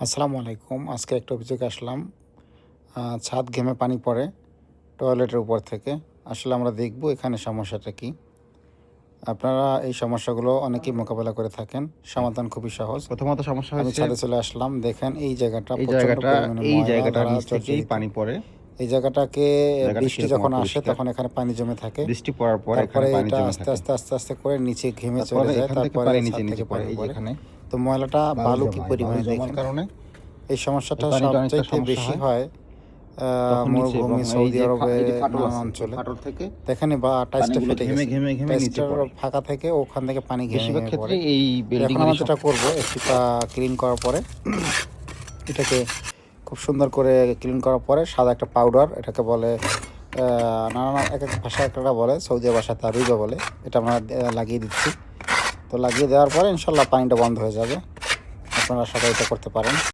আসসালামু আলাইকুম। আজকে একটা অভিযোগে আসলাম। ছাদ ঘেমে পানি পড়ে টয়লেটের উপর থেকে। আসলে আমরা দেখব এখানে সমস্যাটা কী। আপনারা এই সমস্যাগুলো অনেকেই মোকাবেলা করে থাকেন। সমাধান খুবই সহজ। প্রথমত সমস্যা আমি হয়েছে ছাদে চলে আসলাম। দেখেন এই জায়গাটা এই প্রচণ্ড জায়গাটা পরিমাণে এই ময়লা জায়গাটার দ্বারা নিচ থেকেই জর্জরিত। পানি পড়ে। এই জায়গাটাকে জায়গাটা বৃষ্টি কিরকম যখন আসে অপরিষ্কার। তখন এখানে পানি জমে থাকে। বৃষ্টি পড়ার পর এখানে তারপরে পানি এটা জমে আস্তে থাকে। আস্তে আস্তে আস্তে করে নিচে ঘেমে চলে তারপরে যায়। এখান থেকে তারপরে পানি ছাদ থেকে পড়ে। পানি এই যে পড়ে। এখানে তো ময়লাটা বালু কি বালু পরিমাণে জমার দেখেন। কারণে এই সমস্যাটা এই পানিটা অনেকটা সবচাইতে সমস্যা বেশি হয় তখন নিচে, এবং মরুভূমি, এই সৌদি যে আরবে এই যে ফাটল নানান আছে, এই অঞ্চলে। ফাটল থেকে দেখেন বা টাইলসটা পানিগুলো ফেটে ঘেমে গেছে। ঘেমে ঘেমে নিচে টাইলসটার পড়ে। ফাঁকা থেকে ওখান থেকে পানি ঘেমে বেশিরভাগ ঘেমে ক্ষেত্রে পড়ে। এই তো এখন বিল্ডিংয়েরই আমরা যেটা করবো, একটু ক্লিন করার পরে এটাকে খুব সুন্দর করে ক্লিন করার পরে সাদা একটা পাউডার, এটাকে বলে নানান এক এক ভাষা একটা বলে, সৌদি ভাষা তারুইবা বলে। এটা আমরা লাগিয়ে দিচ্ছি। তো লাগিয়ে দেওয়ার পরে ইনশাল্লাহ পানিটা বন্ধ হয়ে যাবে। আপনারা সবাই এটা করতে পারেন।